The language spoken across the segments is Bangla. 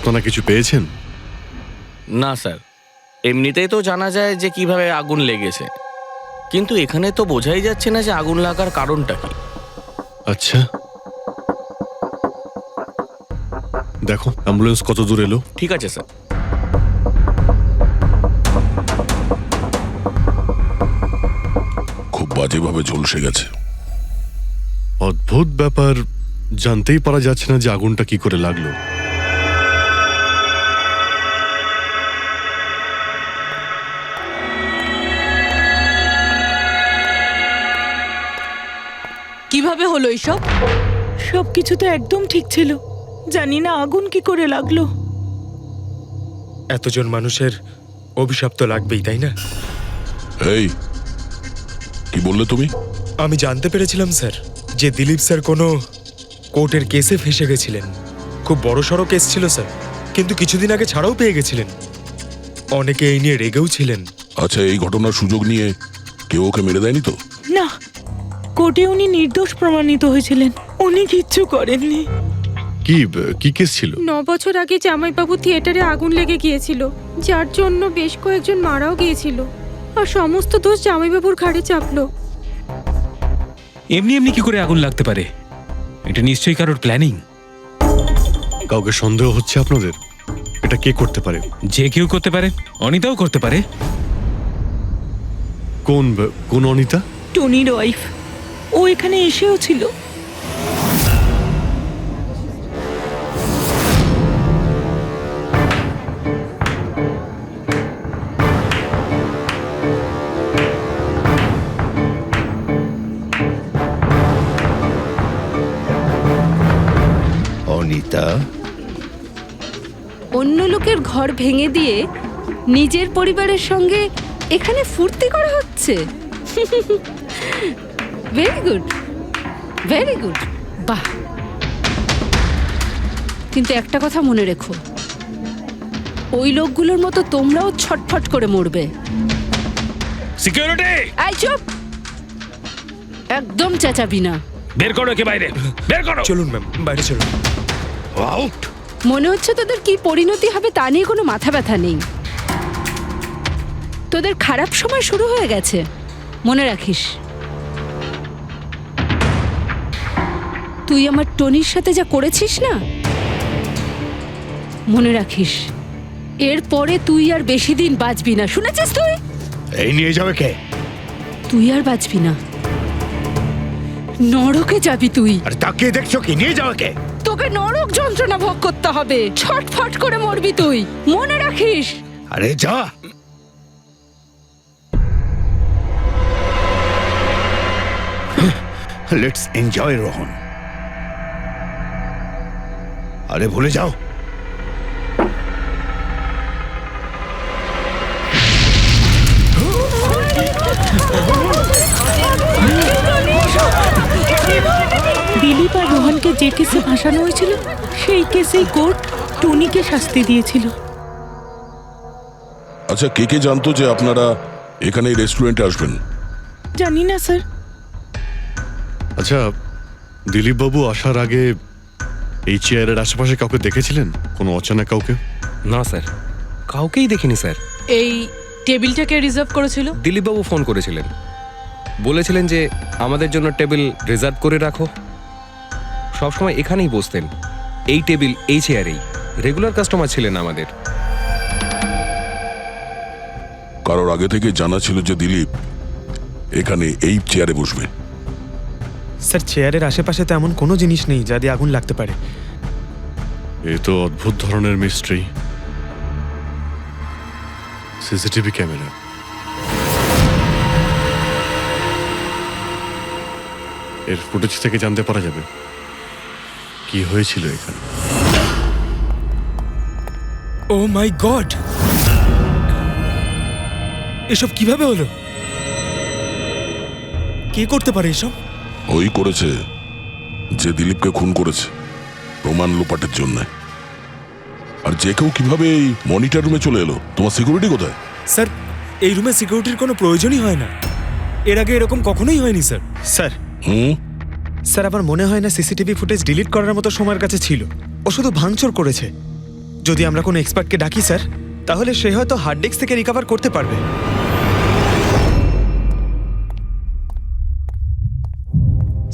আপনারা কিছু পেয়েছেন? না স্যার, এমনিতেই তো জানা যায় যে কিভাবে আগুন লেগেছে, কিন্তু এখানে তো বোঝাই যাচ্ছে না যে আগুন লাগার কারণটা কি। আচ্ছা, দেখো অ্যাম্বুলেন্স কত দূর এলো। ঠিক আছে স্যার। খুব বাজেভাবে ঝলসে গেছে। অদ্ভুত ব্যাপার, জানতেই পারা যাচ্ছে না যে আগুনটা কি করে লাগলো। কিভাবে হলো এইসব? সবকিছু তো একদম ঠিক ছিল, জানি না আগুন কি করে লাগলো। এতজন মানুষের অভিশাপ তো লাগবেই, তাই না? এই কি বললে তুমি? আমি জানতে পেরেছিলাম স্যার যে দিলীপ স্যার কোনো কোর্টের কেসে ফেঁসে গেছিলেন। খুব বড়সড় কেস ছিল স্যার, কিন্তু কিছুদিন আগে ছাড়াও পেয়ে গেছিলেন। অনেকে এই নিয়ে রেগেও ছিলেন। আচ্ছা, এই ঘটনার সুযোগ নিয়ে কেউ ওকে মেরে দেয়নি তো? না, কোর্টে উনি নির্দোষ প্রমাণিত হয়েছিলেন, উনি কিচ্ছু করেননি। কি কেস ছিল? 9 বছর আগে জামাইবাবু থিয়েটারে আগুন লেগে গিয়েছিল, যার জন্য বেশ কয়েকজন মারাও গিয়েছিল, আর সমস্ত দোষ জামাইবাবুর ঘাড়ে চাপলো। এমনি এমনি কি করে আগুন লাগতে পারে? এটা নিশ্চয়ই কারোর প্ল্যানিং। কাউকে সন্দেহ হচ্ছে আপনাদের? এটা কে করতে পারে? যে কেউ করতে পারে, অনিতাও করতে পারে। কোন অনিতা? টনির ওয়াইফ, ও এখানে এসেও ছিল। অনিতা, অন্য লোকের ঘর ভেঙে দিয়ে নিজের পরিবারের সঙ্গে এখানে ফুর্তি করা হচ্ছে। ভেরি গুড, ভেরি গুড, বাহ। কিন্তু একটা কথা মনে রেখো, ওই লোকগুলোর মতো তোমরাও ছটফট করে মরবে। সিকিউরিটি, এই চুপ, একদম চেঁচাবি না। বের করো একে বাইরে, বের করো। চলুন ম্যাম, বাইরে চলুন। আউট। মনে হচ্ছে তোদের কি পরিণতি হবে তা নিয়ে কোনো মাথা ব্যথা নেই। তোদের খারাপ সময় শুরু হয়ে গেছে, মনে রাখিস। তুই আমার টনির সাথে যা করেছিস না, মনে রাখিস এরপরে তুই আর বেশি দিন বাঁচবি না, শুনেছিস? তুই এই নিয়ে যাবে কে? তুই আর বাঁচবি না, নরকে যাবি তুই। আর তাকিয়ে দেখছো কি? নিয়ে যাবে কে? তোকে নরক যন্ত্রণা ভোগ করতে হবে, ছটফট করে মরবি তুই, মনে রাখিস। আরে যা। Let's enjoy Rohan. আরে ভুলে যাও। দিলীপ আর রোহনকে যে কেসে ফাঁসানো হয়েছিল, সেই কেসেই কোর্ট টনিকে শাস্তি দিয়েছিল। আচ্ছা, কে কে জানতো যে আপনারা এখানে এই রেস্টুরেন্টে আসবেন? জানি না স্যার। আচ্ছা, দিলীপ বাবু আসার আগে এই চেয়ারের আশেপাশে কাউকে দেখেছিলেন? কোনো অচেনা কাউকে? না স্যার, কাউকেই দেখিনি স্যার। এই টেবিলটাকে রিজার্ভ করেছিল দিলীপবাবু ফোন করেছিলেন, বলেছিলেন যে আমাদের জন্য টেবিল রিজার্ভ করে রাখো। সবসময় এখানেই বসতেন, এই টেবিল, এই চেয়ারেই। রেগুলার কাস্টমার ছিলেন আমাদের। কারোর আগে থেকে জানা ছিল যে দিলীপ এখানে এই চেয়ারে বসবে? স্যার, চেয়ারের আশেপাশে তো এমন কোনো জিনিস নেই যা দিয়ে আগুন লাগতে পারে। এ তো অদ্ভুত ধরনের মিস্ট্রি। সিসিটিভি ক্যামেরা, এর ফুটেজ থেকে জানতে পারা যাবে কি হয়েছিল এখানে। ও মাই গড, এসব কিভাবে হলো? কে করতে পারে এসব? ওই করেছে যে দিলীপকে খুন করেছে প্রমাণ লোপাটের জন্য। আর যে কেউ কিভাবে এই মনিটর রুমে চলে এলো? তোমার সিকিউরিটি কোথায়? স্যার, এই রুমে সিকিউরিটির কোনো প্রয়োজনই হয় না। এর আগে এরকম কখনোই হয়নি স্যার। স্যার স্যার, আমার মনে হয় না সিসিটিভি ফুটেজ ডিলিট করার মতো সময়ের কাছে ছিল। ও শুধু ভাঙচুর করেছে। যদি আমরা কোনো এক্সপার্টকে ডাকি স্যার, তাহলে সে হয়তো হার্ড ডিস্ক থেকে রিকভার করতে পারবে।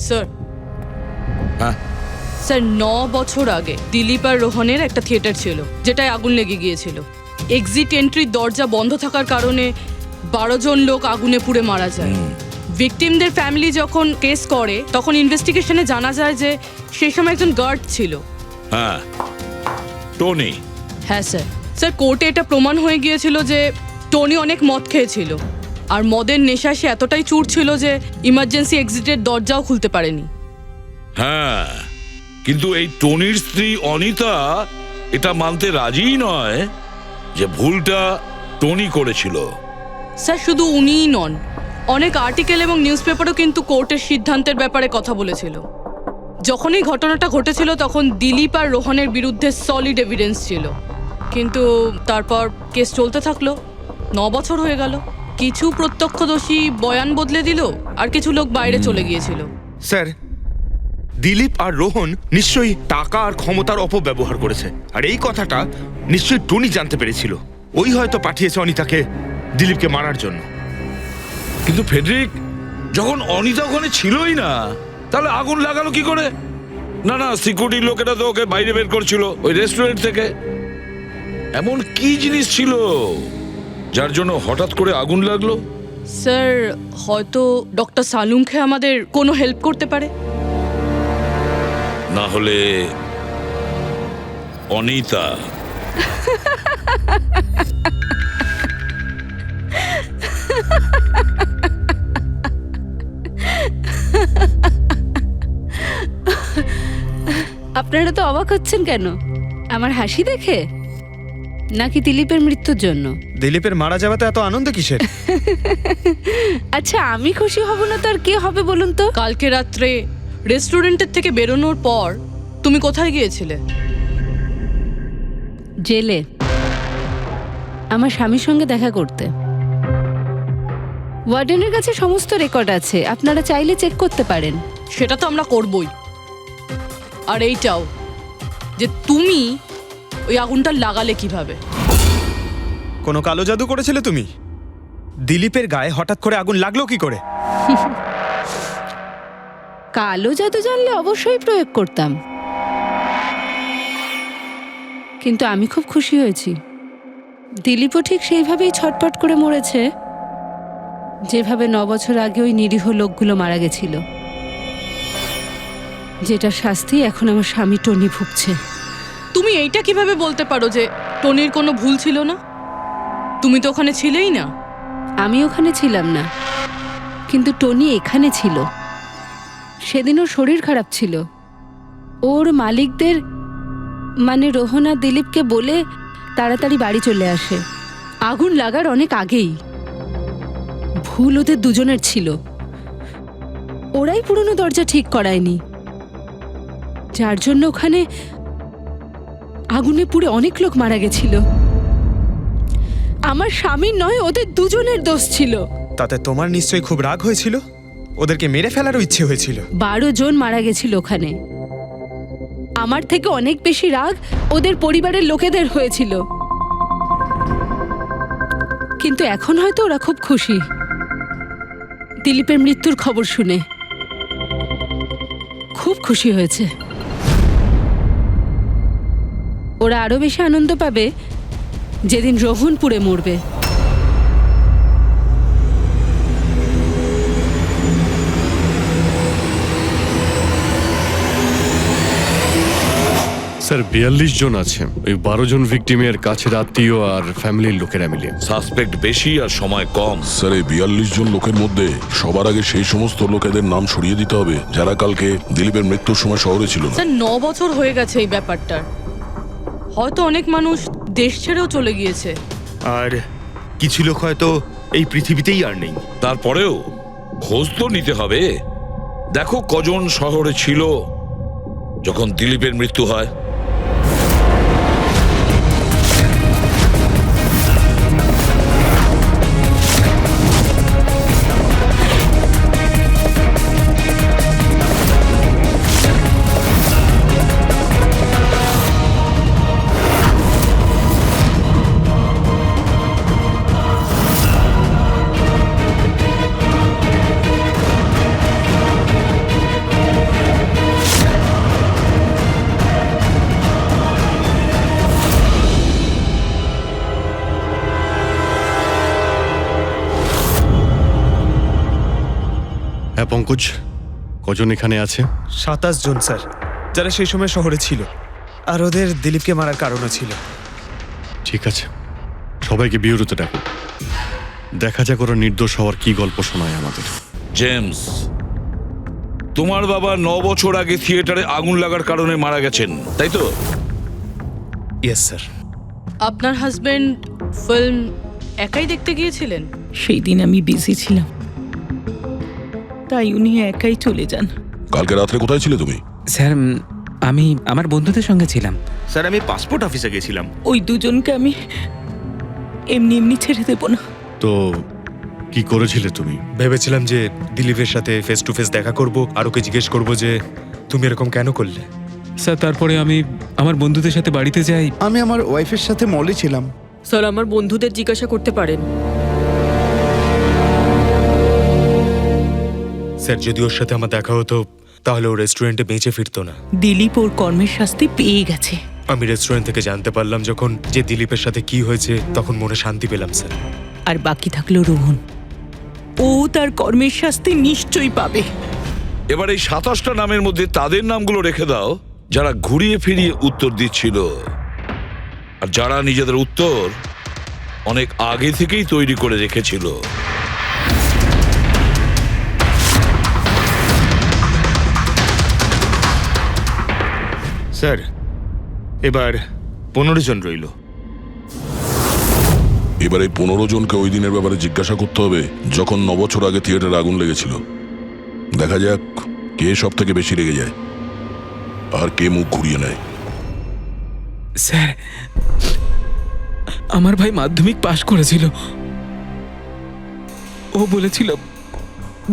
স্যার হ্যাঁ? স্যার 9 বছর আগে দিলীপ আর রোহনের একটা থিয়েটার ছিল যেটায় আগুন লেগে গিয়েছিল। এক্সিট এন্ট্রির দরজা বন্ধ থাকার কারণে 12 জন লোক আগুনে পুড়ে মারা যায়। ভিকটিমদের ফ্যামিলি যখন কেস করে তখন ইনভেস্টিগেশনে জানা যায় যে সেই সময় একজন গার্ড ছিল। হ্যাঁ, টনি। হ্যাঁ স্যার। স্যার কোর্টে এটা প্রমাণ হয়ে গিয়েছিল যে টনি অনেক মদ খেয়েছিল, আর মদের নেশায় সে এতটাই চুর ছিল যে ইমার্জেন্সি এক্সিটের দরজাও খুলতে পারেনি। হ্যাঁ, কিন্তু এই টনির স্ত্রী অনিতা এটা মানতে রাজিই নয় যে ভুলটা টনি করেছিল। স্যার শুধু উনিই নন, অনেক আর্টিকেল এবং নিউজ পেপারও কিন্তু কোর্টের সিদ্ধান্তের ব্যাপারে কথা বলেছিল। যখন এই ঘটনাটা ঘটেছিল তখন দিলীপ আর রোহনের বিরুদ্ধে সলিড এভিডেন্স ছিল, কিন্তু তারপর কেস চলতে থাকলো। 9 বছর হয়ে গেল। কিছু প্রত্যক্ষদর্শী বয়ান বদলে দিল, আর কিছু লোক বাইরে চলে গিয়েছিল। স্যার, দিলীপ আর রোহন নিশ্চয়ই টাকা আর ক্ষমতার অপব্যবহার করেছে, আর এই কথাটা নিশ্চয়ই টনি জানতে পেরেছিল। ওই হয়তো পাঠিয়েছে অনিতাকে দিলীপকে মারার জন্য। কিন্তু ফেডরিক, যখন অনিতা ওখানে ছিলই না, তাহলে আগুন লাগালো কি করে? না না, সিকিউরিটি লোকেরা তো ওকে বাইরে বের করছিল ওই রেস্টুরেন্ট থেকে। এমন কি জিনিস ছিল যার জন্য হঠাৎ করে আগুন লাগলো? স্যার হয়তো ডক্টর সালুংখে আমাদের কোনো হেল্প করতে পারে। না হলে অনিতা। আপনারা তো অবাক হচ্ছেন কেন? আমার হাসি দেখে নাকি দিলীপের মৃত্যুর জন্য? দিলীপের মারা যাওয়াতে এত আনন্দ কিসের? আচ্ছা, আমি খুশি হব না তো আর কে হবে বলুন তো? কালকে রাত্রে রেস্টুরেন্টের থেকে বেরোনোর পর তুমি কোথায় গিয়েছিলে? জেলে আমার স্বামীর সঙ্গে দেখা করতে। ওয়ার্ডেনের কাছে সমস্ত রেকর্ড আছে, আপনারা চাইলে চেক করতে পারেন। সেটা তো আমরা করবই। আর এইটাও যে তুমি ওই আগুনটা লাগালে কিভাবে? কোনো কালো জাদু করেছিলে তুমি? দিলীপের গায়ে হঠাৎ করে আগুন লাগলো কি করে? কালো জাদু জানলে অবশ্যই প্রয়োগ করতাম, কিন্তু আমি খুব খুশি হয়েছি। দিলীপও ঠিক সেইভাবেই ছটপট করে মরেছে যেভাবে 9 বছর আগে ওই নিরীহ লোকগুলো মারা গেছিল, যেটা শাস্তি এখন আমার স্বামী টনি ভুগছে। তুমি এইটা কিভাবে বলতে পারো যে টনির কোনো ভুল ছিল না? তুমি তো ওখানে ছিলেই না। আমি ওখানে ছিলাম না, কিন্তু টনি এখানে ছিল। সেদিন ওর শরীর খারাপ ছিল। ওর মালিকদের মানে রোহন আর দিলীপকে বলে তাড়াতাড়ি বাড়ি চলে আসে আগুন লাগার অনেক আগেই। ভুল ওদের দুজনের ছিল, ওরাই পুরনো দরজা ঠিক করায়নি, যার জন্য ওখানে আগুনে পুড়ে অনেক লোক মারা গেছিল। আমার স্বামীর নয়, ওদের দুজনের দোষ ছিল। তাতে তোমার নিশ্চয়ই খুব রাগ হয়েছিল, ওদেরকে মেরে ফেলারও ইচ্ছে হয়েছিল। 12 জন মারা গেছিল ওখানে। আমার থেকে অনেক বেশি রাগ ওদের পরিবারের লোকেদের হয়েছিল, কিন্তু এখন হয়তো ওরা খুব খুশি দিলীপের মৃত্যুর খবর শুনে। খুব খুশি হয়েছে। ওরা আরো বেশি আনন্দ পাবে যেদিন রোহন পুড়ে মরবে। স্যার 42 জন আছে, ওই 12 জন ভিকটিমের কাছের আত্মীয় আর ফ্যামিলির লোকেরা মিলে। সাসপেক্ট বেশি আর সময় কম। স্যার, এই 42 জন লোকের মধ্যে সবার আগে সেই সমস্ত লোকেদের নাম সরিয়ে দিতে হবে যারা কালকে দিলীপের মৃত্যুর সময় শহরে ছিল না। স্যার 9 বছর হয়ে গেছে এই ব্যাপারটার। হয়তো অনেক মানুষ দেশ ছেড়েও চলে গিয়েছে, আর কিছু লোক হয়তো এই পৃথিবীতেই আর নেই। তারপরেও খোঁজ তো নিতে হবে। দেখো কজন শহরে ছিল যখন দিলীপের মৃত্যু হয়। পঙ্কজ, কজন এখানে আছে? 27 জন স্যার, যারা সেই সময় শহরে ছিল, আর ওদের দিলীপকে মারার কারণও ছিল। ঠিক আছে, সবাইকে বিউরোতে ডাকো। দেখা যাক ওরা নির্দোষ হওয়ার কি গল্প শোনায় আমাদের। জেমস, তোমার বাবা 9 বছর আগে থিয়েটারে আগুন লাগার কারণে মারা গেছেন, তাই তো? Yes sir. আপনার হাজবেন্ড ফিল্ম একাই দেখতে গিয়েছিলেন? সেই দিন আমি বিজি ছিলাম, তাই উনি একাই চলে যান। কালকে রাত্রে কোথায় ছিলে তুমি? স্যার আমি আমার বন্ধুদের সঙ্গে ছিলাম। স্যার আমি পাসপোর্ট অফিসে গেছিলাম। ওই দুজনকে আমি এমনি এমনি ছেড়ে দেব না। তো কি করেছিলে তুমি? ভেবেছিলাম যে দিলীপের সাথে ফেস টু ফেস দেখা করব, আর ওকে জিজ্ঞেস করব যে তুমি এরকম কেন করলে। স্যার তারপরে আমি আমার বন্ধুদের সাথে বাড়িতে যাই। আমি আমার ওয়াইফের সাথে মলে ছিলাম। স্যার আমার বন্ধুদের জিজ্ঞাসা করতে পারেন। স্যার যদি ওর সাথে আমার দেখা হতো তাহলে ও রেস্টুরেন্টে বেঁচে ফিরতো না। দিলীপ ওর কর্মের শাস্তি পেয়ে গেছে। আমি রেস্টুরেন্ট থেকে জানতে পারলাম যখন যে দিলীপের সাথে কি হয়েছে, তখন মনে শান্তি পেলাম স্যার। আর বাকি থাকলো রোহন, ও তার কর্মের শাস্তি নিশ্চয়ই পাবে। এবার এই 27টা নামের মধ্যে তাদের নামগুলো রেখে দাও যারা ঘুরিয়ে ফিরিয়ে উত্তর দিচ্ছিল, আর যারা নিজেদের উত্তর অনেক আগে থেকেই তৈরি করে রেখেছিল। স্যার এবার 15 জন রইল। এবার এই 15 জনকে ওই দিনের ব্যাপারে জিজ্ঞাসা করতে হবে যখন 9 বছর আগে থিয়েটারে আগুন লেগেছিল। দেখা যাক কে সব থেকে বেশি রেগে যায় আর কে মুখ ঘুরিয়ে নেয়। স্যার আমার ভাই মাধ্যমিক পাশ করেছিল। ও বলেছিল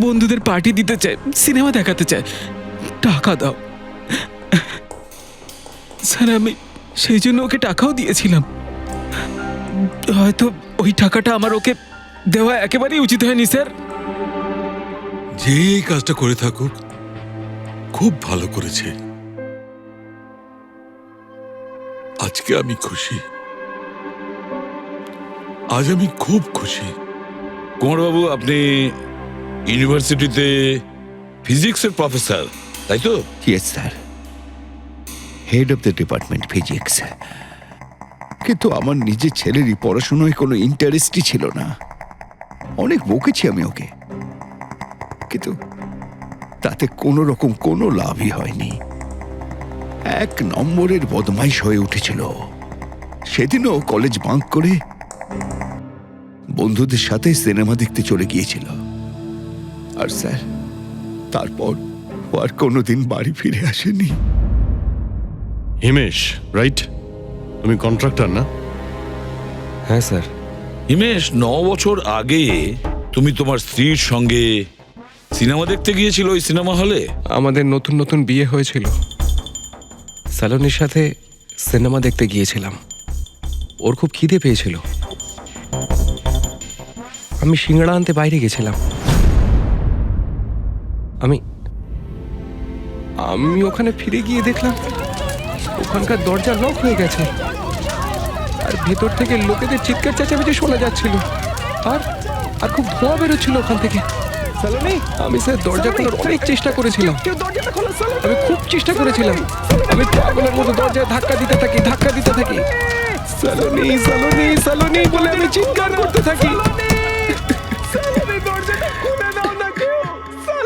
বন্ধুদের পার্টি দিতে চায়, সিনেমা দেখাতে চায়, টাকা দাও। স্যার আমি সেই জন্য ওকে টাকাও দিয়েছিলাম। হয়তো ওই টাকাটা আমার ওকে দেওয়া একেবারেই উচিত হয়নি স্যার। যে এই কাজটা করে থাকুক খুব ভালো করেছে। আজকে আমি খুশি, আজ আমি খুব খুশি। কুমারবাবু, আপনি ইউনিভার্সিটিতে ফিজিক্সের প্রফেসর, তাই তো? Yes sir, head of the department physics. কিন্তু আমার নিজের ছেলেরই পড়াশোনায় কোনো ইন্টারেস্টই ছিল না। অনেক বকেছি আমি ওকে, কিন্তু তাতে কোনো রকম কোনো লাভই হয়নি। 1 নম্বরের বদমাইশ হয়ে উঠেছিল। সেদিনও কলেজ বাঙ্ক করে বন্ধুদের সাথে সিনেমা দেখতে চলে গিয়েছিল। আর স্যার তারপর ও আর কোনোদিন বাড়ি ফিরে আসেনি। হিমেশ, রাইট? তুমি কন্ট্রাক্টর না? হ্যাঁ স্যার। হিমেশ, 9 বছর আগে তুমি তোমার স্ত্রীর সঙ্গে সিনেমা দেখতে গিয়েছিল ওই সিনেমা হলে? আমাদের নতুন নতুন বিয়ে হয়েছিল, স্যালনির সাথে সিনেমা দেখতে গিয়েছিলাম। ওর খুব খিদে পেয়েছিল, আমি সিঙ্গাড়া আনতে বাইরে গেছিলাম। আমি আমি ওখানে ফিরে গিয়ে দেখলাম ওখানকার দরজা লক হয়ে গেছে, আর ভেতর থেকে লোকেদের চিৎকার চেঁচামেচি শোনা যাচ্ছিল, আর আর খুব ধোঁয়া বেরোচ্ছিল ওখান থেকে। সালোনি, আমি স্যার দরজা খোলার অনেক চেষ্টা করেছিলাম, আমি খুব চেষ্টা করেছিলাম। আমি পাগলের মতো দরজায় ধাক্কা দিতে থাকি। সালোনি সালোনি সালোনি বলে আমি চিৎকার করতে থাকি,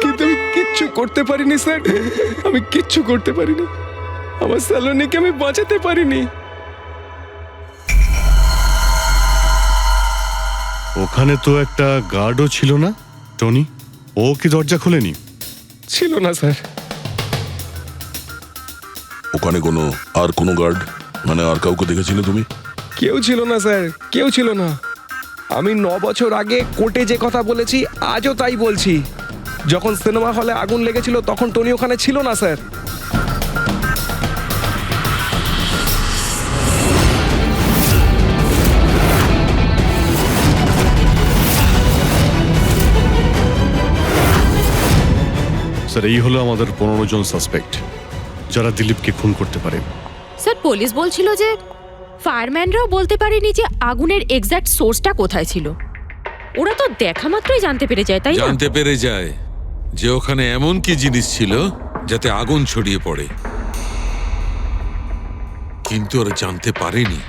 কিন্তু আমি কিচ্ছু করতে পারিনি স্যার। আমি কিচ্ছু করতে পারিনি, আমার সালোনিকে আমি বাঁচাতে পারিনি। ওখানে তো একটা গার্ডও ছিল না, টনি? ও কি দরজা খোলেনি? ছিল না স্যার। ওখানে কোনো গার্ড, মানে আর কাউকে দেখেছিলে তুমি? কেউ ছিল না স্যার, কেউ ছিল না। আমি 9 বছর আগে কোর্টে যে কথা বলেছি আজও তাই বলছি। যখন সিনেমা হলে আগুন লেগেছিল তখন টনি ওখানে ছিল না স্যার। স্যার, এই হলো আমাদের 15 জন সাসপেক্ট যারা দিলীপকে খুন করতে পারে। স্যার পুলিশ বলছিল যে ফায়ারম্যানরাও বলতে পারেনি যে আগুনের এক্স্যাক্ট সোর্সটা কোথায় ছিল। ওরা তো দেখা মাত্রই জানতে পেরে যায়, তাই না? জানতে পেরে যায়, যে ওখানে এমন কি জিনিস ছিল যাতে আগুন ছড়িয়ে পড়ে, কিন্তু ওরা জানতে পারেনি।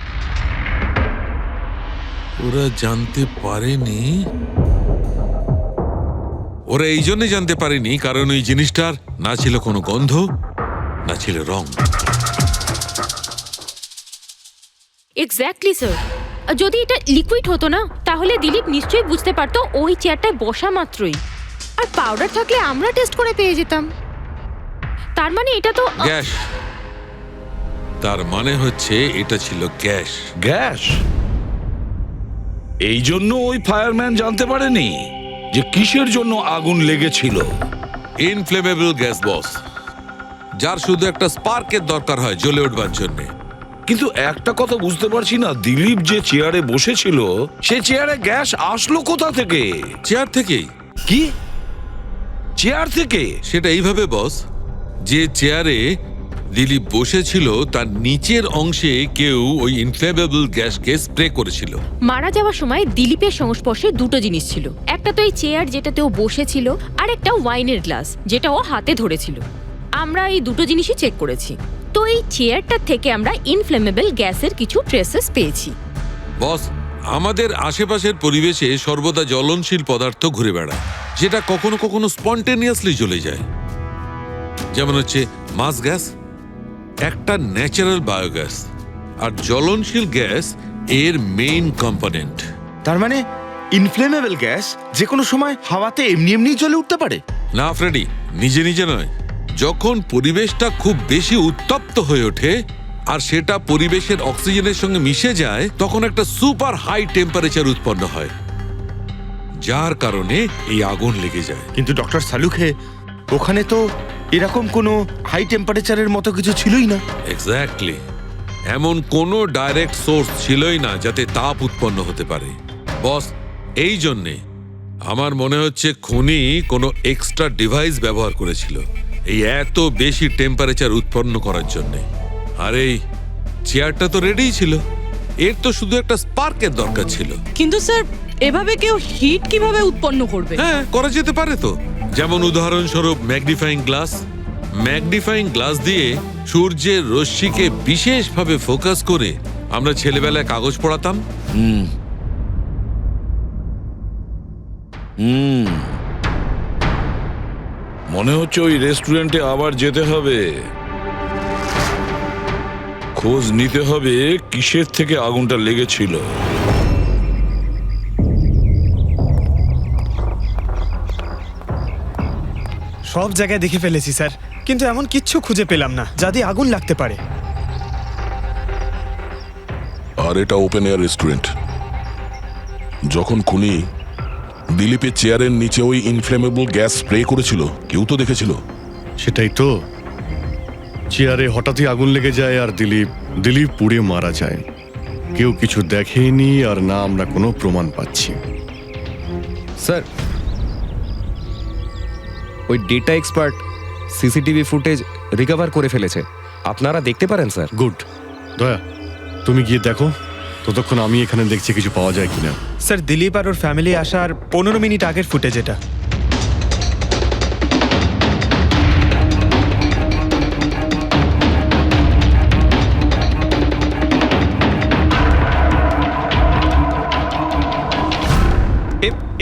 ওরা এই জন্য জানতে পারেনি কারণ ওই জিনিসটার না ছিল কোনো গন্ধ, না ছিল রং। Exactly sir. যদি এটা লিকুইড হতো না তাহলে দিলীপ নিশ্চয়ই বুঝতে পারতো ওই চেয়ারটায় বসা মাত্রই। আর পাউডার থাকলে আমরা টেস্ট করে পেয়ে যেতাম। তার মানে এটা তো গ্যাস। তার মানে হচ্ছে এটা ছিল গ্যাস। গ্যাস? এই জন্য ওই ফায়ারম্যান জানতে পারেনি যে কিসের জন্য আগুন লেগেছিল। ইনফ্লেমেবল গ্যাস বস, যার শুধু একটা স্পার্কের দরকার হয় জ্বলে উঠবার জন্য। কিন্তু একটা কথা বুঝতে পারছি না, দিলীপ যে চেয়ারে বসেছিল সে চেয়ারে গ্যাস আসলো কোথা থেকে? চেয়ার থেকেই। কি চেয়ার থেকে? সেটা এইভাবে বস, যে চেয়ারে দিলীপ বসেছিল তার নিচের অংশে কেউ ওই ইনফ্লেমেবল গ্যাসকে স্প্রে করেছিল। মারা যাওয়ার সময় দিলীপের সংস্পর্শে দুটো জিনিস ছিল। একটা তো এই চেয়ার যেটাতে ও বসেছিল, আর একটা ওয়াইনের গ্লাস যেটা ও হাতে ধরেছিল। আমরা এই দুটো জিনিসই চেক করেছি। তো এই চেয়ারটার থেকে আমরা ইনফ্লেমেবল গ্যাসের কিছু ট্রেসেস পেয়েছি। বস, আমাদের আশেপাশের পরিবেশে সর্বদা জ্বলনশীল পদার্থ ঘুরে বেড়ায়, যেটা কখনো কখনো স্পন্টেনিয়াসলি জ্বলে যায়। যেমন হচ্ছে মাস গ্যাস, একটা ন্যাচারাল বায়োগ্যাস, আর জ্বলনশীল গ্যাস এর মেইন কম্পোনেন্ট। তার মানে ইনফ্লেমেবল গ্যাস যে কোনো সময় হাওয়াতে এমনি এমনি জ্বলে উঠতে পারে? না ফ্রেডি, নিজে নিজে নয়। যখন পরিবেশটা খুব বেশি উত্তপ্ত হয়ে ওঠে আর সেটা পরিবেশের অক্সিজেনের সঙ্গে মিশে যায়, তখন একটা সুপার হাই টেম্পারেচার উৎপন্ন হয়, যার কারণে এই আগুন লেগে যায়। কিন্তু ডক্টর সালুখে, ওখানে তো এরকম কোনো হাই টেম্পারেচারের মতো কিছু ছিলই না। এক্স্যাক্টলি, এমন কোনো ডাইরেক্ট সোর্স ছিলই না যাতে তাপ উৎপন্ন হতে পারে। বস, এই জন্যে আমার মনে হচ্ছে খুনি কোনো এক্সট্রা ডিভাইস ব্যবহার করেছিল এই এত বেশি টেম্পারেচার উৎপন্ন করার জন্য। আর এই চেয়ারটা তো রেডিই ছিল, এর তো শুধু একটা স্পার্কের দরকার ছিল। কিন্তু স্যার, এভাবে কেউ হিট কিভাবে উৎপন্ন করবে? হ্যাঁ, করা যেতে পারে তো। যেমন উদাহরণস্বরূপ ম্যাগনিফাইং গ্লাস। ম্যাগনিফাইং গ্লাস দিয়ে সূর্যের রশ্মিকে বিশেষভাবে ফোকাস করে আমরা ছেলেবেলায় কাগজ পড়াতাম। মনে হচ্ছে ওই রেস্টুরেন্টে আবার যেতে হবে, খোঁজ নিতে হবে কিসের থেকে আগুনটা লেগেছিল। সব জায়গায় দেখে ফেলেছি স্যার, কিন্তু এমন কিচ্ছু খুঁজে পেলাম না যাতে আগুন লাগতে পারে। আর এটা ওপেন এয়ার রেস্টুরেন্ট। যখন খুনি দিলীপের চেয়ারের নিচে ওই ইনফ্লেমেবল গ্যাস স্প্রে করেছিল, কেউ তো দেখেছিল। সেটাই তো, চেয়ারে হঠাৎই আগুন লেগে যায় আর দিলীপ পুড়ে মারা যায়। কেউ কিছু দেখেনি, আর না আমরা কোনো প্রমাণ পাচ্ছি। স্যার, ওই data expert CCTV footage recover করে ফেলেছে, আপনারা দেখতে পারেন স্যার। গুড। দয়া, তুমি গিয়ে দেখো, ততক্ষণ আমি এখানে দেখছি কিছু পাওয়া যায় কিনা। স্যার, দিলীপ আর ওর ফ্যামিলি আসার 15 মিনিট আগের ফুটেজ এটা।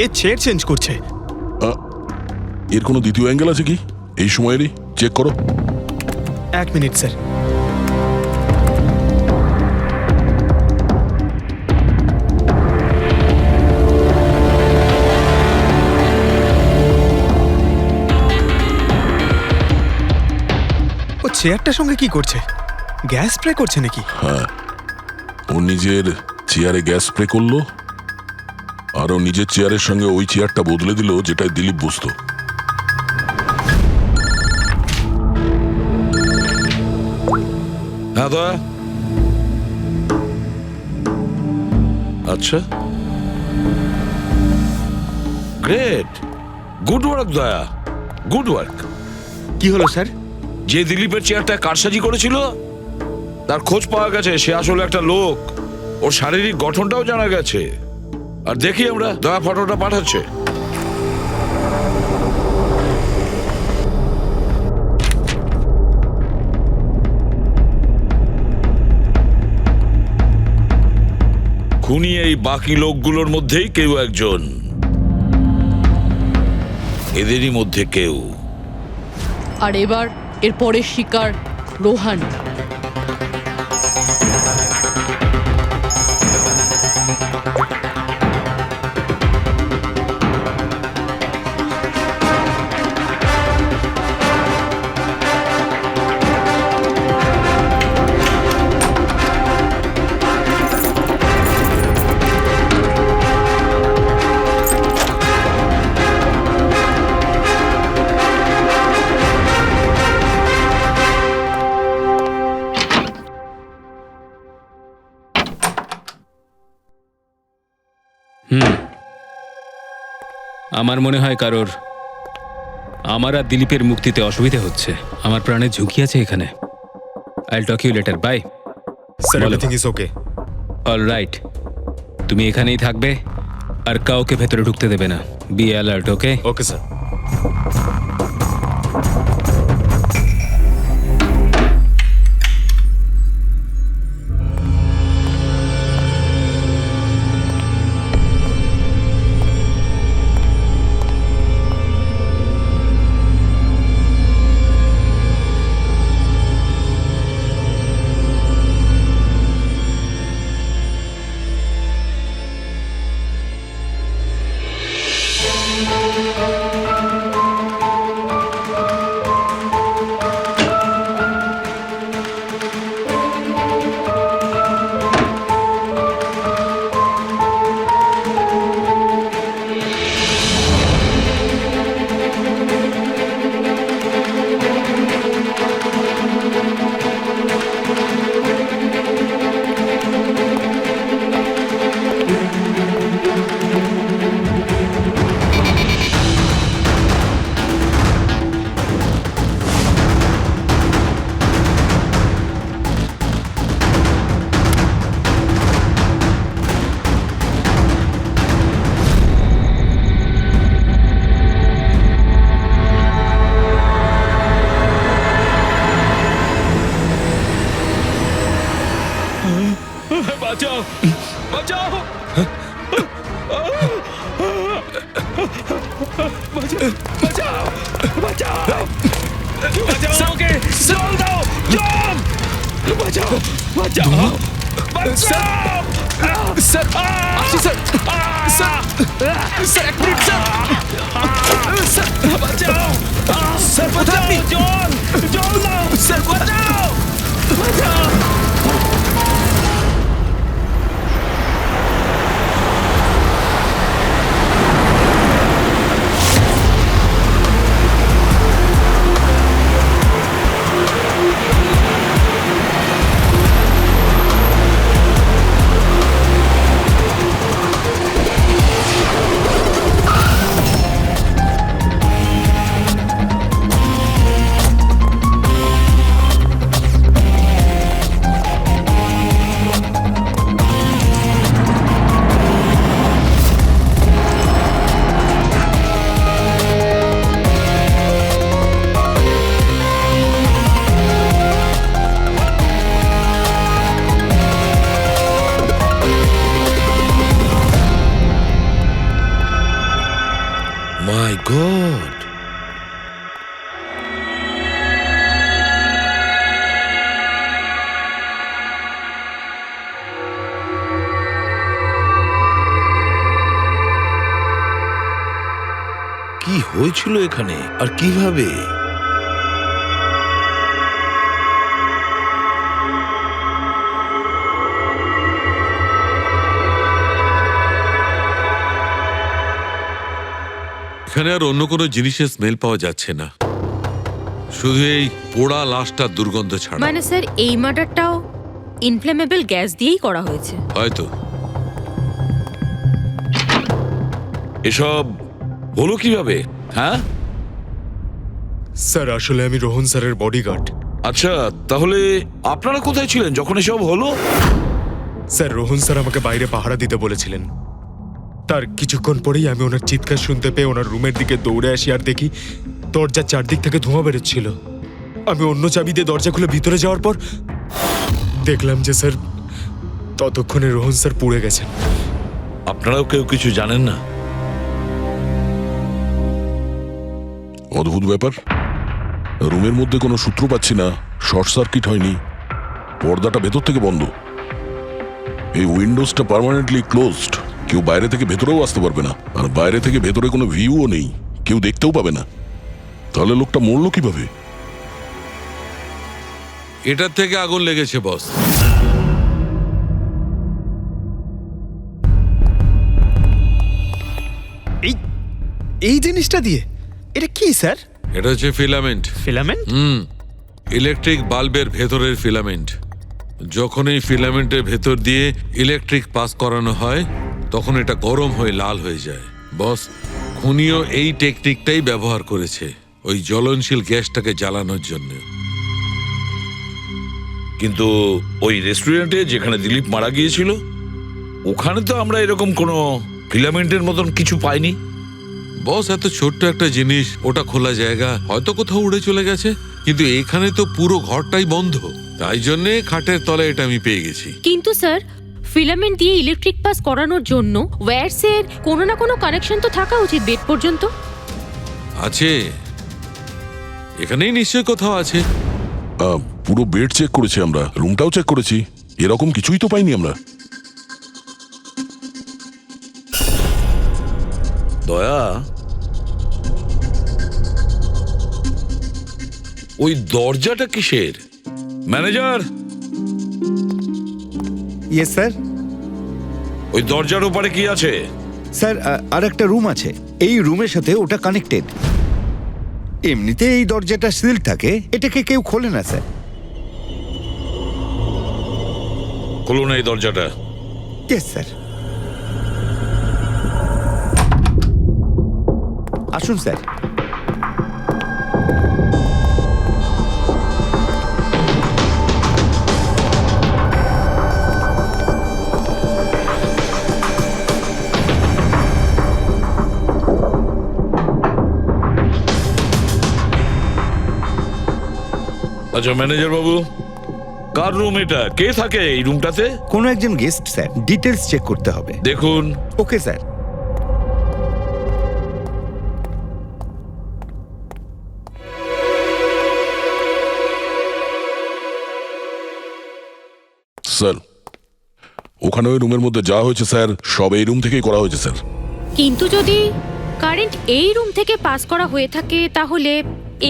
এ চেয়ার চেঞ্জ করছে। এর কোনো দ্বিতীয় অ্যাঙ্গেল আছে কি এই সময়েরই? চেক করো। 1 মিনিট স্যার। ও চেয়ারটার সঙ্গে কি করছে? গ্যাস স্প্রে করছে নাকি? হ্যাঁ, ও নিজের চেয়ারে গ্যাস স্প্রে করলো, আর ও নিজের চেয়ারের সঙ্গে ওই চেয়ারটা বদলে দিল যেটায় দিলীপ বসতো। হ্যাঁ দয়া। আচ্ছা, গ্রেট, গুড ওয়ার্ক দয়া, গুড ওয়ার্ক। কি হলো স্যার? যে দিলীপের চেয়ারটা কারসাজি করেছিল তার খোঁজ পাওয়া গেছে। সে আসলে একটা লোক, ওর শারীরিক গঠনটাও জানা গেছে। আর দেখি আমরা, দয়া ফটোটা পাঠাচ্ছে। খুনি এই বাকি লোকগুলোর মধ্যেই কেউ একজন, এদেরই মধ্যে কেউ। আর এবার এর পরের শিকার রোহান। আমার মনে হয় কারোর আমার আর দিলীপের মুক্তিতে অসুবিধা হচ্ছে। আমার প্রাণে ঝুঁকি আছে এখানে। I talk you later, bye. Sir, everything is okay. All right, তুমি এখানেই থাকবে আর কাউকে ভেতরে ঢুকতে দেবে না। Be alert, okay? Okay sir. বাঁচাও, বাঁচাও, বাঁচাও, বাঁচাও, বাঁচাও ওকে, জল দাও, জল, বাঁচাও, বাঁচাও, বাঁচাও। স্যার, আসি স্যার। স্যার, স্যার এক মিনিট স্যার। স্যার বাঁচাও, স্যার বাঁচাও, জল, জল দাও, স্যার বাঁচাও, বাঁচাও। My God! কি হয়েছিল এখানে আর কিভাবে? এখানে আর অন্য কোনো জিনিসের স্মেল পাওয়া যাচ্ছে না, শুধু এই পোড়া লাশটার দুর্গন্ধ ছাড়া। মানে স্যার এই মার্ডারটাও ইনফ্লেমেবল গ্যাস দিয়েই করা হয়েছে হয়তো। এসব হলো কিভাবে? হ্যাঁ স্যার, আসলে আমি রোহন স্যারের বডিগার্ড। আচ্ছা, তাহলে আপনারা কোথায় ছিলেন যখন এসব হলো? স্যার, রোহন স্যার আমাকে বাইরে পাহারা দিতে বলেছিলেন। তার কিছুক্ষণ পরেই আমি ওনার চিৎকার শুনতে পেয়ে ওনার রুমের দিকে দৌড়ে আসি আর দেখি দরজার চারদিক থেকে ধোঁয়া বেরোচ্ছিল। আমি অন্য চাবি দিয়ে দরজা খুলে ভিতরে যাওয়ার পর দেখলাম যে স্যার ততক্ষণে রোহন স্যার পুড়ে গেছেন। আপনারাও কেউ কিছু জানেন না? অদ্ভুত ব্যাপার, রুমের মধ্যে কোনো সূত্র পাচ্ছি না, শর্ট সার্কিট হয়নি, পর্দাটা ভেতর থেকে বন্ধ, এই উইন্ডোজটা পার্মানেন্টলি ক্লোজড, কেউ বাইরে থেকে ভেতরেও আসতে পারবে না, আর বাইরে থেকে ভেতরে কোনো ভিউও নেই, কেউ দেখতেও পাবে না। তাহলে লোকটা মরলো কিভাবে? এটার থেকে আগুন লেগেছে বস। এই জিনিসটা দিয়ে এটা কি স্যার? এটা হচ্ছে ফিলামেন্ট। ফিলামেন্ট? ইলেকট্রিক বাল্বের ভেতরের ফিলামেন্ট। যখন এই ফিলামেন্টের ভেতর দিয়ে ইলেকট্রিক পাস করানো হয় তখন এটা গরম হয়ে লাল হয়ে যায়। বস, খুনিও এই টেকনিকটাই ব্যবহার করেছে ওই জ্বলনশীল গ্যাসটাকে জ্বালানোর জন্য। কিন্তু ওই রেস্টুরেন্টে যেখানে দিলীপ মারা গিয়েছিল ওখানে তো আমরা এরকম কোনো ফিলামেন্টের মতন কিছু পাইনি। বস, এত ছোট্ট একটা জিনিস, ওটা খোলা জায়গা, হয়তো কোথাও উড়ে চলে গেছে, কিন্তু এখানে তো পুরো ঘরটাই বন্ধ, তাই জন্যে খাটের তলায় এটা আমি পেয়ে গেছি। কিন্তু স্যার, ফিলামেন্ট দিয়ে ইলেকট্রিক পাস করানোর জন্য ওয়্যারসের কোনো না কোনো কানেকশন তো থাকা উচিত বেড পর্যন্ত। আছে, এখানেই নিশ্চয় কোথাও আছে। পুরো বেড চেক করেছি আমরা, রুমটাও চেক করেছি, এরকম কিছুই তো পাইনি আমরা। দয়া, ওই দরজাটা কিসের? Manager, yes sir. ওই দরজার ওপারে কি আছে? স্যার, আর একটা রুম আছে, এই রুমের সাথে ওটা কানেক্টেড। এমনিতে এই দরজাটা সিল থাকে, এটাকে কেউ খোলে না স্যার। খুলুন এই দরজাটা। Yes sir. আসুন স্যার। আচ্ছা ম্যানেজার বাবু, কার রুম এটা? কে থাকে এই রুমটাতে? কোনো একজন গেস্ট স্যার, ডিটেলস চেক করতে হবে। দেখুন। Okay sir. স্যার, ওখানে ওই রুমের মধ্যে যা হয়েছে স্যার, সব এই রুম থেকেই করা হয়েছে স্যার। কিন্তু যদি কারেন্ট এই রুম থেকে পাস করা হয়ে থাকে তাহলে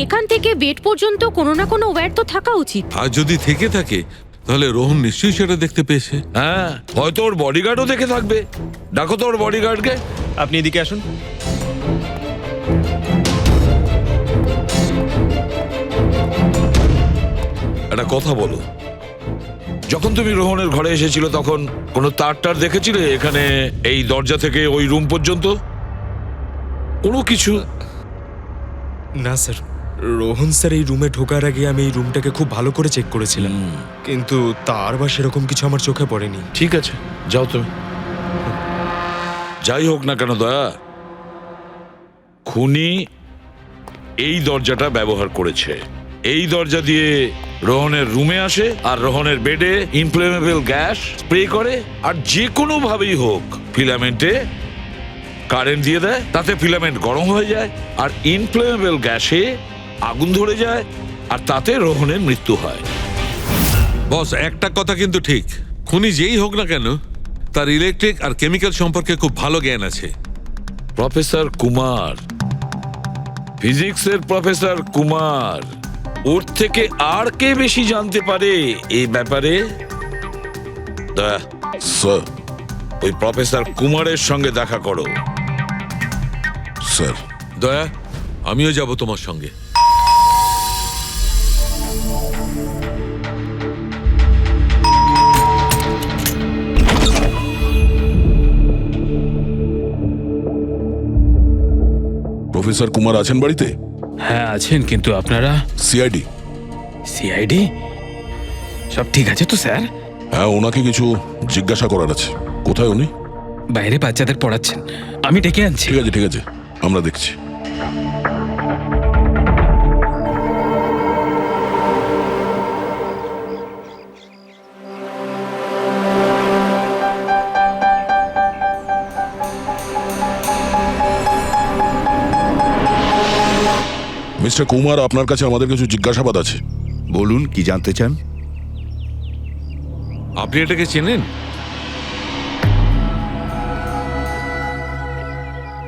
এখান থেকে বেড পর্যন্ত কোনো না কোনো ওয়্যার তো থাকা উচিত। আর যদি থেকে থাকে তাহলে রোহন নিশ্চয়ই সেটা দেখতে পেয়েছে। হ্যাঁ, হয়তো ওর বডিগার্ডও দেখে থাকবে। ডাকো তো ওর বডিগার্ডকে। আপনি এদিকে আসুন। একটা কথা বলো, যখন তুমি রোহনের ঘরে এসেছিল তখন কোনো তার দেখেছিলে এখানে এই দরজা থেকে ওই রুম পর্যন্ত? কোনো কিছু? না স্যার, রোহন স্যার এই রুমে ঢোকার আগে আমি এই রুমটাকে খুব ভালো করে চেক করেছিলাম, কিন্তু তার বা সেরকম কিছু আমার চোখে পড়েনি। ঠিক আছে, যাও তুমি। যাই হোক না কেন দয়া, খুনি এই দরজাটা ব্যবহার করেছে। এই দরজা দিয়ে রোহনের রুমে আসে আর রোহনের বেডে ইনফ্লেমেবল গ্যাস স্প্রে করে, আর যে কোনো ভাবেই হোক ফিলামেন্টে কারেন্ট দিয়ে দেয়, তাতে ফিলামেন্ট গরম হয়ে যায় আর ইনফ্লেমেবল গ্যাসে আগুন ধরে যায়, আর তাতে রোহনের মৃত্যু হয়। বস, একটা কথা কিন্তু ঠিক, খুনি যেই হোক না কেন তার ইলেকট্রিক আর কেমিক্যাল সম্পর্কে খুব ভালো জ্ঞান আছে। প্রফেসর কুমার, ফিজিক্সের প্রফেসর কুমার, ওর থেকে আর কে বেশি জানতে পারে এই ব্যাপারে? স্যার, ওই প্রফেসর কুমারের সঙ্গে দেখা করো। স্যার। দয়া, আমিও যাব তোমার সঙ্গে। প্রফেসর কুমার আছেন বাড়িতে? হ্যাঁ আছেন, কিন্তু আপনারা? সিআইডি। সিআইডি? সব ঠিক আছে তো স্যার? হ্যাঁ, ওনাকে কিছু জিজ্ঞাসা করার আছে। কোথায় উনি? বাইরে বাচ্চাদের পড়াচ্ছেন, আমি ডেকে আনছি। ঠিক আছে, ঠিক আছে, আমরা দেখছি। মিস্টার কুমার, আপনার কাছে আমাদের কিছু জিজ্ঞাসাবাদ আছে। বলুন, কি জানতে চান? আপনি এটাকে চেনেন?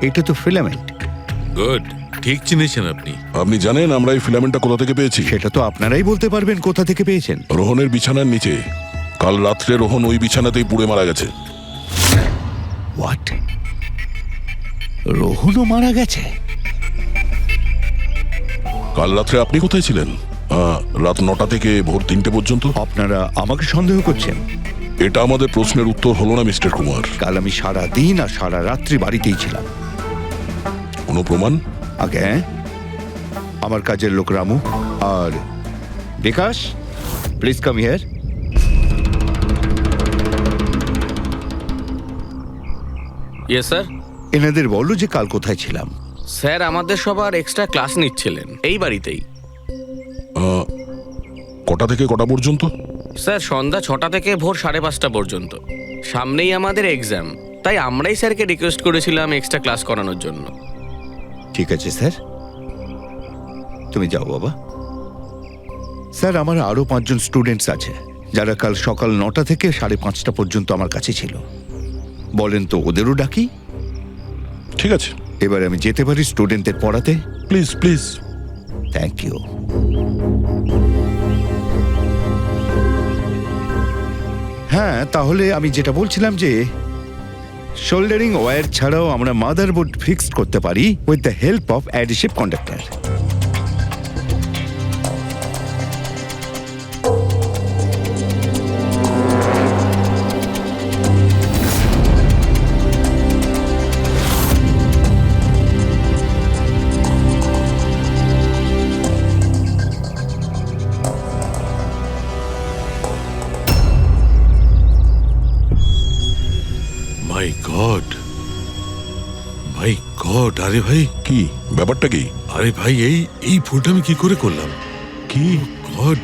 এটা তো ফিলামেন্ট। গুড, ঠিক চিনেছেন আপনি। আপনি জানেন আমরা এই ফিলামেন্টটা কোথা থেকে পেয়েছি? সেটা তো আপনারাই বলতে পারবেন কোথা থেকে পেয়েছেন। রোহনের বিছানার নিচে। কাল রাত্রে রোহন ওই বিছানাতেই পুড়ে মারা গেছে। হোয়াট? রোহনও মারা গেছে? কাল রাত্রে আপনি কোথায় ছিলেন? রাত 9টা থেকে ভোর 3টে পর্যন্ত। আপনারা আমাকে সন্দেহ করছেন? এটা আমাদের প্রশ্নের উত্তর হলো না মিস্টার কুমার। কাল আমি সারা দিন আর সারা রাত্রি বাড়িতেই ছিলাম। কোনো প্রমাণ? আগে আমার কাজের লোক রামু আর Bikash, please come here. Yes sir. এনাদের বলো যে কাল কোথায় ছিলাম। স্যার আমাদের সবার এক্সট্রা ক্লাস নিচ্ছিলেন এই বাড়িতেই। কটা থেকে কটা পর্যন্ত? স্যার সন্ধ্যা 6টা থেকে ভোর 5:30 পর্যন্ত। সামনেই আমাদের এক্সাম, তাই আমরাই স্যারকে রিকোয়েস্ট করেছিলাম এক্সট্রা ক্লাস করানোর জন্য। ঠিক আছে স্যার, তুমি যাও বাবা। স্যার আমার আরো 5 জন স্টুডেন্টস আছে যারা কাল সকাল 9টা থেকে 5:30 পর্যন্ত আমার কাছে ছিল। বলেন তো ওদেরও ডাকি? ঠিক আছে, এবার আমি যেতে পারি স্টুডেন্টদের পড়াতে? Please please. Thank you. হ্যাঁ, তাহলে আমি যেটা বলছিলাম যে শোল্ডারিং ওয়্যার ছাড়াও আমরা মাদারবোর্ড ফিক্সড করতে পারি with the help of adhesive conductor. My god, my god! আরে ভাই, কি ব্যাপারটা? কি? আরে ভাই, এই ভুলটা আমি কি করে করলাম? কি? গড,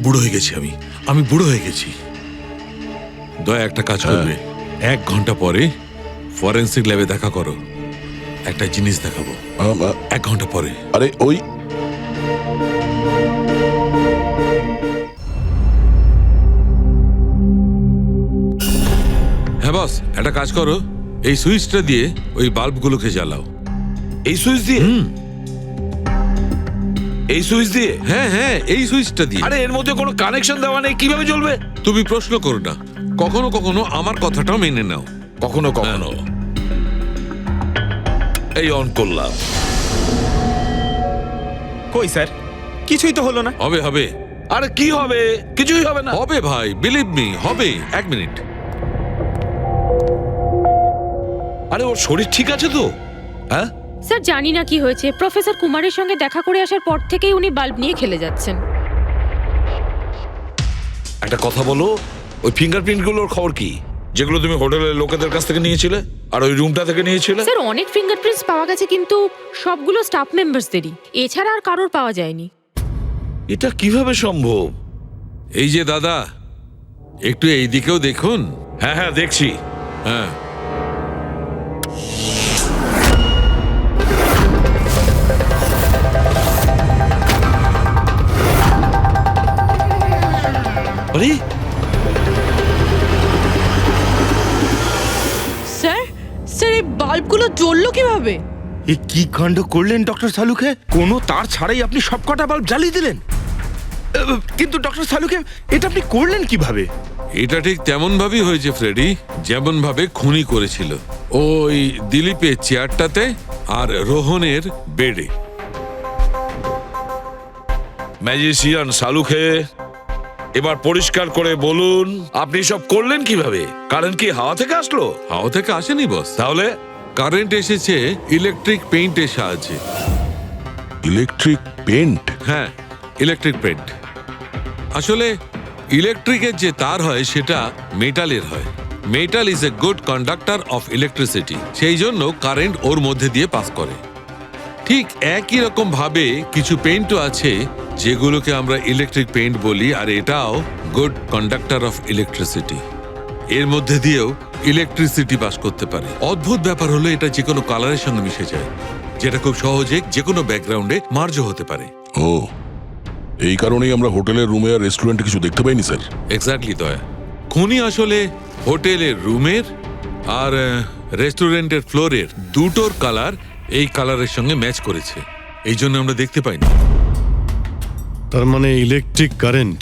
বুড়ো হয়ে গেছি আমি বুড়ো হয়ে গেছি। দয়া একটা কাজ করবে, 1 ঘন্টা পরে ফরেন্সিক ল্যাবে দেখা করো। একটা জিনিস দেখাবো 1 ঘন্টা পরে। আরে ওই হ্যাঁ বস, একটা কাজ করো, এই সুইচটা দিয়ে ওই বাল্বগুলোকে জ্বালাও। এই সুইচ দিয়ে? এই সুইচ দিয়ে? হ্যাঁ হ্যাঁ, এই সুইচটা দিয়ে। আরে এর মধ্যে কোনো কানেকশন দেওয়া নেই, কিভাবে জ্বলবে? তুমি প্রশ্ন করো না, কখনো কখনো আমার কথাটাও মেনে নাও। কখনো কখনো। এই অন করলাম। কই স্যার, কিছুই তো হলো না। হবে হবে। আরে কি হবে? কিছুই হবে না। হবে ভাই, বিলিভ মি, হবে। 1 মিনিট। আরে ওর শরীর ঠিক আছে তো? হ্যাঁ স্যার জানি না কি হয়েছে, প্রফেসর কুমারের সঙ্গে দেখা করে আসার পর থেকেই উনি বাল্ব নিয়ে খেলে যাচ্ছেন। একটা কথা বলো, ওই ফিঙ্গারপ্রিন্ট গুলোর খবর কি, যেগুলো তুমি হোটেলের লোকেদের কাছ থেকে নিয়েছিলে আর ওই রুমটা থেকে নিয়েছিলে? স্যার অনেক ফিঙ্গারপ্রিন্টস পাওয়া গেছে, কিন্তু সবগুলো স্টাফ মেম্বারসদেরই, এছাড়া আর কারোর পাওয়া যায়নি। এটা কিভাবে সম্ভব? এই যে দাদা, একটু এই দিকেও দেখুন। হ্যাঁ হ্যাঁ দেখছি। হ্যাঁ, আরে স্যার স্যার এই বাল্বগুলো জ্বললো কিভাবে? এ কি কাণ্ড করলেন ডক্টর সালুকে? কোনো তার ছাড়াই আপনি সবকটা বাল্ব জ্বালিয়ে দিলেন। কিন্তু ডক্টর সালুকে, এটা আপনি করলেন কিভাবে? এটা ঠিক তেমন ভাবেই হয়েছে ফ্রেডি, যেমন ভাবে খুনি করেছিল। ওই দিলীপের চেয়ারটাতে আর রোহনের বেডে। ম্যাজিশিয়ান সালুখে, এবার পরিষ্কার করে বলুন আপনি সব করলেন কিভাবে? কারেন্ট কি হাওয়া থেকে আসলো? হাওয়া থেকে আসেনি বস, তাহলে? কারেন্ট এসেছে ইলেকট্রিক পেইন্টের সাহায্যে। Electric paint? হ্যাঁ, ইলেকট্রিক পেইন্ট। আসলে ইলেকট্রিকের যে তার হয় সেটা মেটালের হয়। Metal is a good conductor of electricity, সেই জন্য কারেন্ট ওর মধ্যে দিয়ে পাস করে। ঠিক একই রকম ভাবে কিছু পেইন্টও আছে যেগুলোকে আমরা ইলেকট্রিক পেইন্ট বলি, আর এটাও গুড কন্ডাক্টর অফ ইলেকট্রিসিটি। এর মধ্যে দিয়েও ইলেকট্রিসিটি পাস করতে পারে। অদ্ভুত ব্যাপার হলো এটা যে কোনো কালারের সঙ্গে মিশে যায়। যেটা খুব সহজে যে কোনো ব্যাকগ্রাউন্ডে মার্জ হতে পারে। ও, এই কারণেই আমরা হোটেলের রুমে আর রেস্টুরেন্টে কিছু দেখতে পাইনি স্যার। এক্স্যাক্টলি দয়া, খুনি আসলে হোটেলের রুমের আর রেস্টুরেন্টের ফ্লোরের দুটোর কালার এই কালারের সঙ্গে ম্যাচ করেছে, এই জন্য আমরা দেখতে পাইনি। তার মানে ইলেকট্রিক কারেন্ট,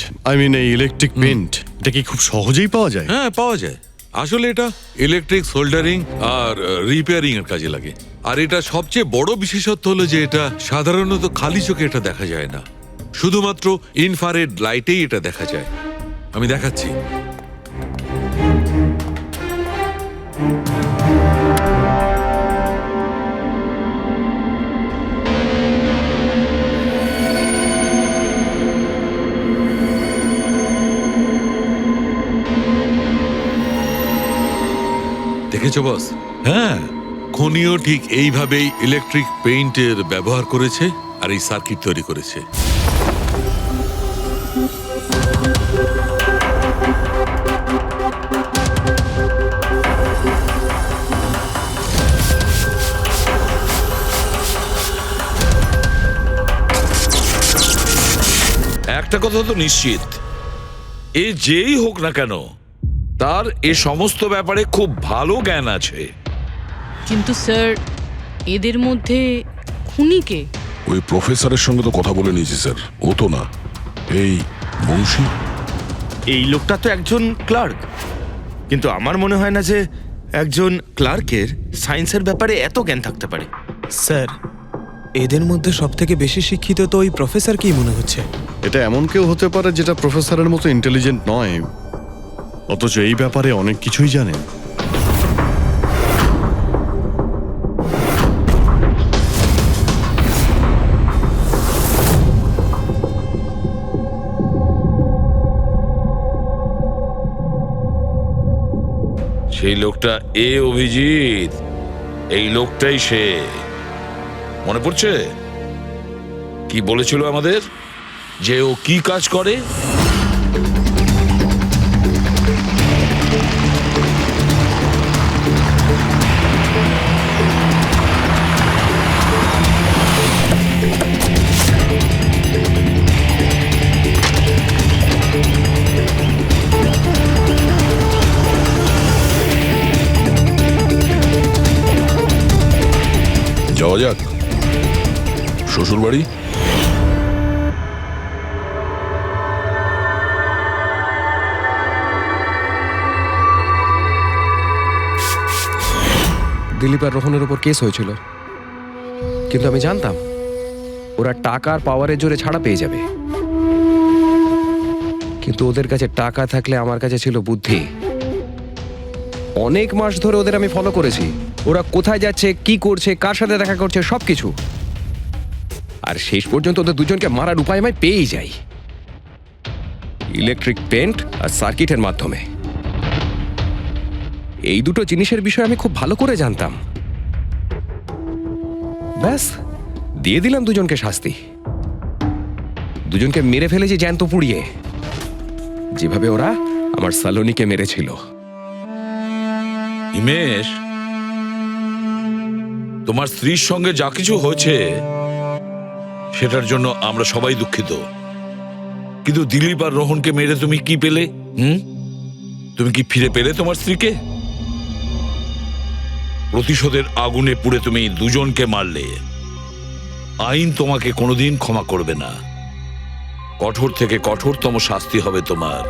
এই ইলেকট্রিক পেন্ট, এটা কি খুব সহজেই পাওয়া যায়? হ্যাঁ, পাওয়া যায়। আসলে এটা ইলেকট্রিক সোল্ডারিং আর রিপেয়ারিং এর কাজে লাগে। আর এটা সবচেয়ে বড় বিশেষত্ব হলো যে এটা সাধারণত খালি চোখে এটা দেখা যায় না, শুধুমাত্র ইনফ্রারেড লাইটেই এটা দেখা যায়। আমি দেখাচ্ছি। দেখেছো বস? হ্যাঁ, খনিও ঠিক এইভাবেই ইলেকট্রিক পেইন্টের ব্যবহার করেছে আর এই সার্কিট তৈরি করেছে। একটা কথা তো নিশ্চিত, এ যেই হোক না কেন তার এ সমস্ত ব্যাপারে খুব ভালো জ্ঞান আছে। কিন্তু স্যার, এদের মধ্যে খুনিকে ওই প্রফেসরের সঙ্গে তো কথা বলে নিয়েছি স্যার, ও তো না। এই বংশী, এই লোকটা তো একজন ক্লার্ক, কিন্তু আমার মনে হয় না যে একজন ক্লার্কের সায়েন্সের ব্যাপারে এত জ্ঞান থাকতে পারে। স্যার, এদের মধ্যে সব থেকে বেশি শিক্ষিত তো ওই প্রফেসর কি মনে হচ্ছে? এটা এমন কেউ হতে পারে যেটা প্রফেসরের মতো ইন্টেলিজেন্ট নয়, অথচ এই ব্যাপারে অনেক কিছুই জানে। সেই লোকটা অভিজিৎ, এই লোকটাই সে। মনে পড়ছে কি বলেছিল আমাদের, যে ও কি কাজ করে? যাওয়া যাক শ্বশুর বাড়ি। দিলীপ আর রোহনের উপর কেস হয়েছিল, কিন্তু আমি জানতাম ওরা টাকা আর পাওয়ারের জোরে ছাড়া পেয়ে যাবে। কিন্তু ওদের কাছে টাকা থাকলে আমার কাছে ছিল বুদ্ধি। অনেক মাস ধরে ওদের আমি ফলো করেছি, ওরা কোথায় যাচ্ছে, কি করছে, কার সাথে দেখা করছে, সবকিছু। আর শেষ পর্যন্ত ওদের দুজনকে মারার উপায় আমি পেয়েই যাই, ইলেকট্রিক পেন্ট আর সার্কিটের মাধ্যমে। এই দুটো জিনিসের বিষয়ে আমি খুব ভালো করে জানতাম। ব্যাস, দিয়ে দিলাম দুজনকে শাস্তি। দুজনকে মেরে ফেলেছি জ্যান্ত পুড়িয়ে, যেভাবে ওরা আমার সালোনিকে মেরেছিল। হিমেশ, তোমার স্ত্রীর সঙ্গে যা কিছু হয়েছে সেটার জন্য আমরা সবাই দুঃখিত, কিন্তু দিলীপ আর রোহনকে মেরে তুমি কি পেলে? তুমি কি ফিরে পেলে তোমার স্ত্রীকে? প্রতিশোধের আগুনে পুড়ে তুমি দুজনকে মারলে। আইন তোমাকে কোনোদিন ক্ষমা করবে না, কঠোর থেকে কঠোরতম শাস্তি হবে তোমার।